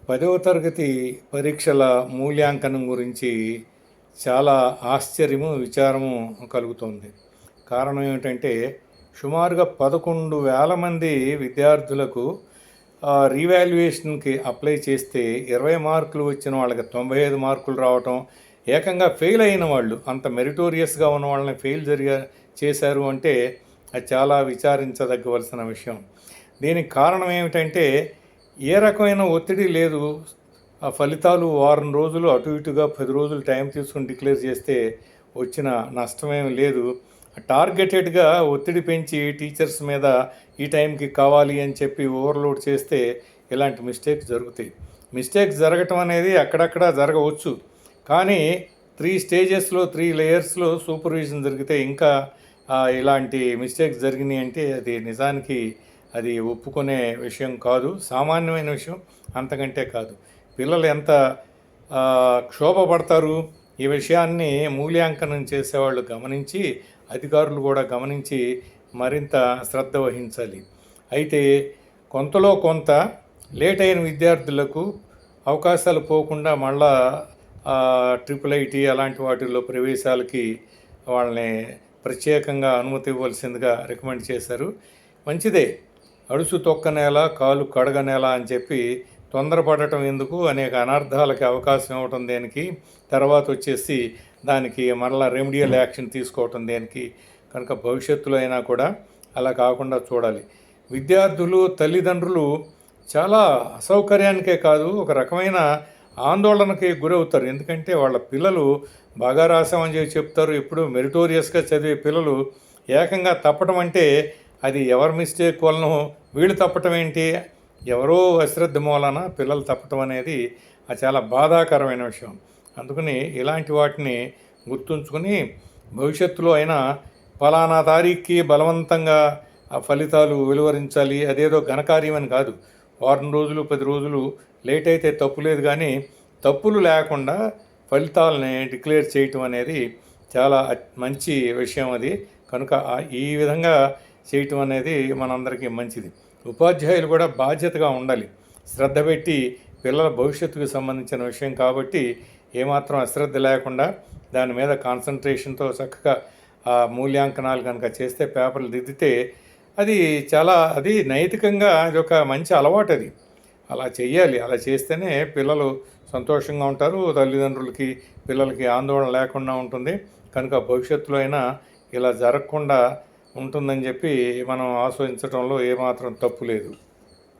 10వ తరగతి పరీక్షల మూల్యాంకనం గురించి చాలా ఆశ్చర్యము, విచారము కలుగుతుంది. కారణం ఏమిటంటే సుమారుగా 11,000 మంది విద్యార్థులకు రీవాల్యుయేషన్కి అప్లై చేస్తే 20 మార్కులు వచ్చిన వాళ్ళకి 95 మార్కులు రావటం, ఏకంగా ఫెయిల్ అయిన వాళ్ళు, అంత మెరిటోరియస్గా ఉన్న వాళ్ళని ఫెయిల్ చేశారు అంటే అది చాలా విచారించదగ్గవలసిన విషయం. దీనికి కారణం ఏమిటంటే ఏ రకమైన ఒత్తిడి లేదు. ఆ ఫలితాలు వారం రోజులు అటు ఇటుగా 10 రోజులు టైం తీసుకుని డిక్లేర్ చేస్తే వచ్చిన నష్టమేమి లేదు. టార్గెటెడ్గా ఒత్తిడి పెంచి టీచర్స్ మీద ఈ టైంకి కావాలి అని చెప్పి ఓవర్లోడ్ చేస్తే ఇలాంటి మిస్టేక్స్ జరుగుతాయి. మిస్టేక్స్ జరగటం అనేది అక్కడక్కడ జరగవచ్చు, కానీ 3 స్టేజెస్లో 3 లేయర్స్లో సూపర్విజన్ జరిగితే ఇంకా ఇలాంటి మిస్టేక్స్ జరిగినాయి అంటే అది నిజానికి అది ఒప్పుకునే విషయం కాదు, సామాన్యమైన విషయం అంతకంటే కాదు. పిల్లలు ఎంత క్షోభపడతారు ఈ విషయాన్ని మూల్యాంకనం చేసేవాళ్ళు గమనించి, అధికారులు కూడా గమనించి మరింత శ్రద్ధ వహించాలి. అయితే కొంతలో కొంత లేట్ అయిన విద్యార్థులకు అవకాశాలు పోకుండా మళ్ళా IIIT అలాంటి వాటిల్లో ప్రవేశాలకి వాళ్ళని ప్రత్యేకంగా అనుమతి ఇవ్వాల్సిందిగా రికమెండ్ చేశారు. మంచిదే, అడుసు తొక్కనేల కాలు కడగనేల అని చెప్పి తొందరపడటం ఎందుకు, అనేక అనర్థాలకి అవకాశం ఇవ్వటం దేనికి, తర్వాత వచ్చేసి దానికి మరలా రెమిడియల్ యాక్షన్ తీసుకోవటం దేనికి. కనుక భవిష్యత్తులో అయినా కూడా అలా కాకుండా చూడాలి. విద్యార్థులు, తల్లిదండ్రులు చాలా అసౌకర్యానికే కాదు, ఒక రకమైన ఆందోళనకి గురవుతారు. ఎందుకంటే వాళ్ళ పిల్లలు బాగా రాసామని చెప్పి చెప్తారు. ఎప్పుడు మెరిటోరియస్గా చదివే పిల్లలు ఏకంగా తప్పటం అంటే అది ఎవరి మిస్టేక్ వలన వీళ్ళు తప్పటం ఏంటి, ఎవరో అశ్రద్ధ మూలన పిల్లలు తప్పటం అనేది అది చాలా బాధాకరమైన విషయం. అందుకని ఇలాంటి వాటిని గుర్తుంచుకొని భవిష్యత్తులో అయినా ఫలానా తారీఖుకి బలవంతంగా ఆ ఫలితాలు వెలువరించాలి, అదేదో ఘనకార్యమని కాదు. వారం రోజులు 10 రోజులు లేట్ అయితే తప్పు లేదు, కానీ తప్పులు లేకుండా ఫలితాలని డిక్లేర్ చేయటం అనేది చాలా మంచి విషయం అది. కనుక ఈ విధంగా చేయటం అనేది మనందరికీ మంచిది. ఉపాధ్యాయులు కూడా బాధ్యతగా ఉండాలి, శ్రద్ధ పెట్టి పిల్లల భవిష్యత్తుకు సంబంధించిన విషయం కాబట్టి ఏమాత్రం అశ్రద్ధ లేకుండా దాని మీద కాన్సన్ట్రేషన్తో చక్కగా ఆ మూల్యాంకనాలు కనుక చేస్తే, పేపర్లు దిద్దితే అది నైతికంగా అది ఒక మంచి అలవాటు. అది అలా చెయ్యాలి. అలా చేస్తేనే పిల్లలు సంతోషంగా ఉంటారు, తల్లిదండ్రులకి పిల్లలకి ఆందోళన లేకుండా ఉంటుంది. కనుక భవిష్యత్తులో అయినా ఇలా జరగకుండా ఉంటుందని చెప్పి మనం ఆస్వాదించడంలో ఏమాత్రం తప్పు లేదు.